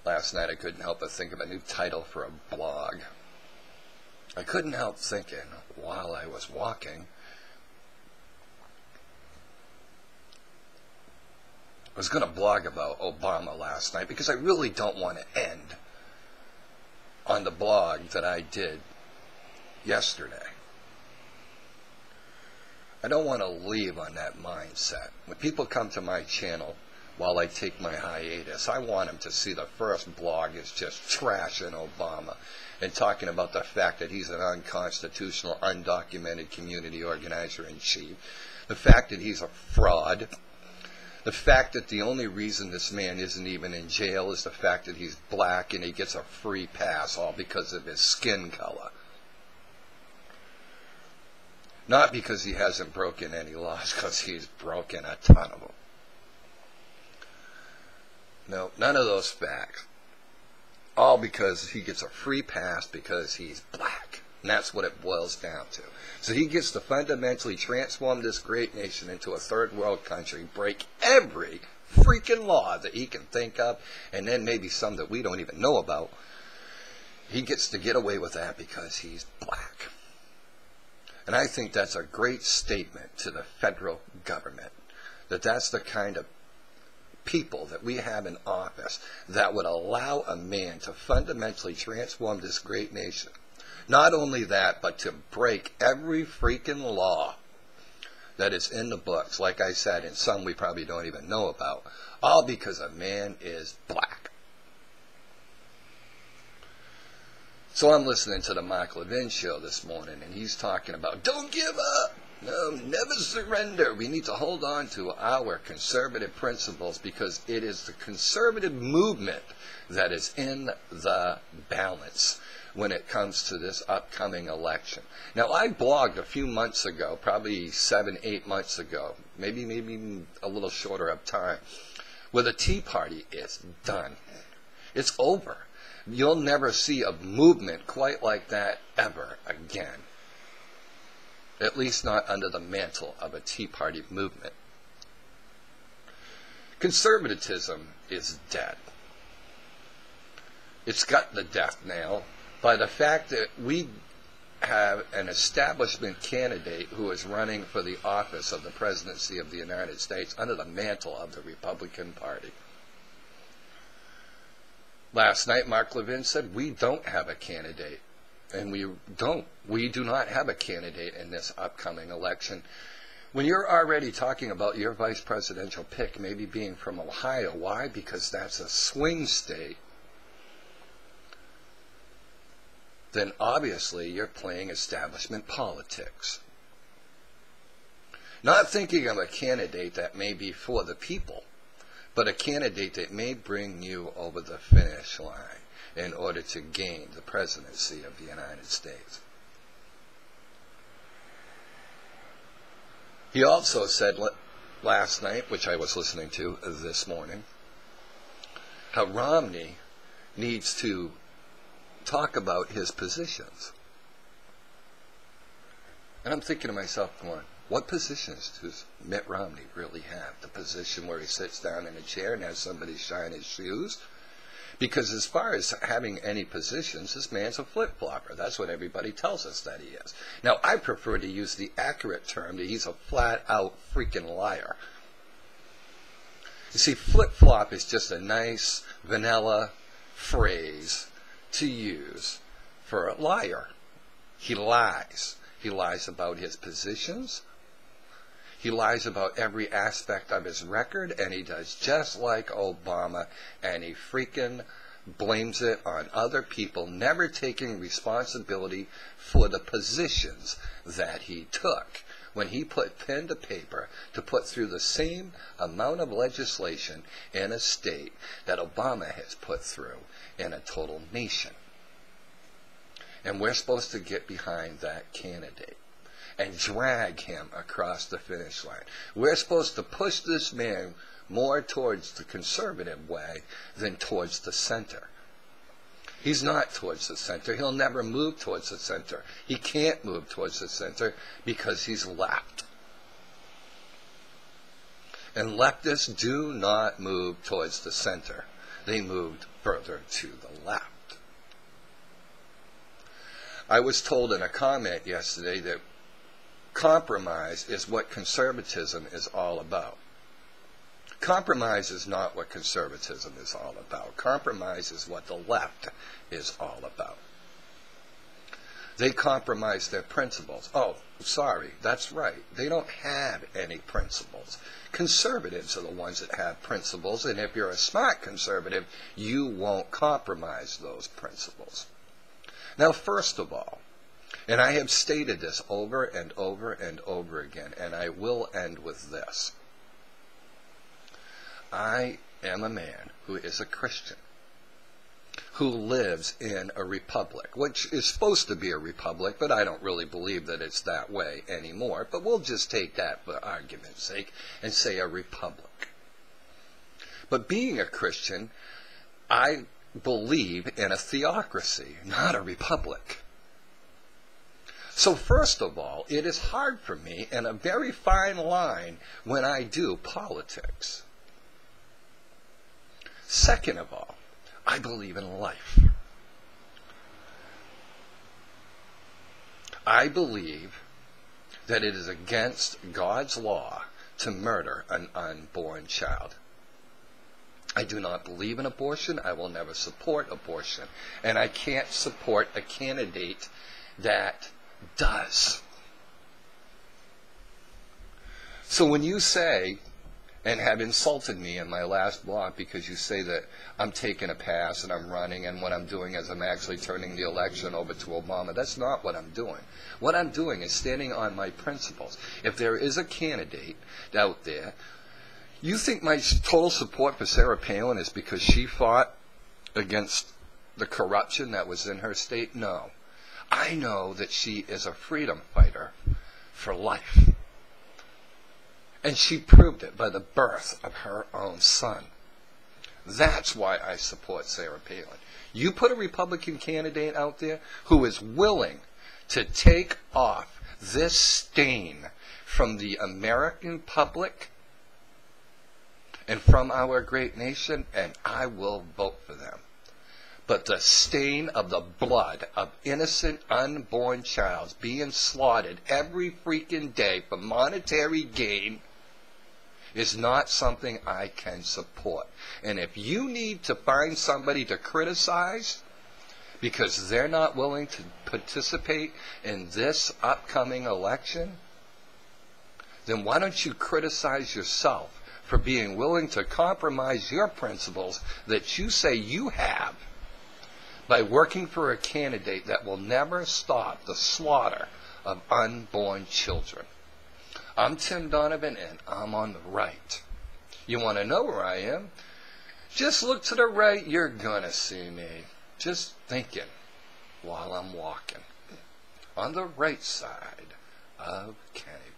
Last night I couldn't help but think of a new title for a blog. I couldn't help thinking while I was walking, I was going to blog about Obama last night because I really don't want to end on the blog that I did yesterday. I don't want to leave on that mindset. When people come to my channel while I take my hiatus, I want them to see the first blog is just trashing Obama and talking about the fact that he's an unconstitutional, undocumented community organizer-in-chief, the fact that he's a fraud, the fact that the only reason this man isn't even in jail is the fact that he's black and he gets a free pass all because of his skin color. Not because he hasn't broken any laws, because he's broken a ton of them. No, none of those facts. All because he gets a free pass because he's black. And that's what it boils down to. So he gets to fundamentally transform this great nation into a third world country, break every freaking law that he can think of, and then maybe some that we don't even know about. He gets to get away with that because he's black. And I think that's a great statement to the federal government, that that's the kind of people that we have in office that would allow a man to fundamentally transform this great nation. Not only that, but to break every freaking law that is in the books, like I said, and some we probably don't even know about, all because a man is black. So I'm listening to the Mark Levin show this morning, and he's talking about, don't give up. No, never surrender. We need to hold on to our conservative principles because it is the conservative movement that is in the balance when it comes to this upcoming election. Now, I blogged a few months ago, probably 7-8 months ago, maybe even a little shorter of time, where the Tea Party is done. It's over. You'll never see a movement quite like that ever again. At least not under the mantle of a Tea Party movement. Conservatism is dead. It's got the death knell by the fact that we have an establishment candidate who is running for the office of the presidency of the United States under the mantle of the Republican Party. Last night, Mark Levin said, we don't have a candidate. And we do not have a candidate in this upcoming election. When you're already talking about your vice presidential pick maybe being from Ohio, why? Because that's a swing state. Then obviously you're playing establishment politics. Not thinking of a candidate that may be for the people, but a candidate that may bring you over the finish line in order to gain the presidency of the United States. He also said last night, which I was listening to this morning, how Romney needs to talk about his positions. And I'm thinking to myself, going, what positions does Mitt Romney really have? The position where he sits down in a chair and has somebody shine his shoes? Because as far as having any positions, this man's a flip-flopper. That's what everybody tells us that he is. Now, I prefer to use the accurate term that he's a flat-out freaking liar. You see, flip-flop is just a nice, vanilla phrase to use for a liar. He lies. He lies about his positions. He lies about every aspect of his record, and he does just like Obama, and he freaking blames it on other people, never taking responsibility for the positions that he took when he put pen to paper to put through the same amount of legislation in a state that Obama has put through in a total nation. And we're supposed to get behind that candidate and drag him across the finish line. We're supposed to push this man more towards the conservative way than towards the center. He's not towards the center. He'll never move towards the center. He can't move towards the center because he's left. And leftists do not move towards the center. they moved further to the left. I was told in a comment yesterday that compromise is what conservatism is all about. Compromise is not what conservatism is all about. Compromise is what the left is all about. They compromise their principles. Oh, sorry, that's right. They don't have any principles. Conservatives are the ones that have principles, and if you're a smart conservative, you won't compromise those principles. Now, first of all, and I have stated this over and over and over again, and I will end with this. I am a man who is a Christian, who lives in a republic, which is supposed to be a republic, but I don't really believe that it's that way anymore. But we'll just take that for argument's sake and say a republic. But being a Christian, I believe in a theocracy, not a republic. So first of all, it is hard for me, and a very fine line, when I do politics. Second of all, I believe in life. I believe that it is against God's law to murder an unborn child. I do not believe in abortion. I will never support abortion. And I can't support a candidate that does. So when you say, and have insulted me in my last blog because you say that I'm taking a pass and I'm running, and what I'm doing is I'm actually turning the election over to Obama. That's not what I'm doing. What I'm doing is standing on my principles. If there is a candidate out there, you think my total support for Sarah Palin is because she fought against the corruption that was in her state? No. I know that she is a freedom fighter for life. And she proved it by the birth of her own son. That's why I support Sarah Palin. You put a Republican candidate out there who is willing to take off this stain from the American public and from our great nation, and I will vote for them. But the stain of the blood of innocent unborn childs being slaughtered every freaking day for monetary gain is not something I can support. And if you need to find somebody to criticize because they're not willing to participate in this upcoming election, then why don't you criticize yourself for being willing to compromise your principles that you say you have by working for a candidate that will never stop the slaughter of unborn children. I'm Tim Donovan, and I'm on the right. You want to know where I am? Just look to the right, you're going to see me. Just thinking while I'm walking. On the right side of Kenny.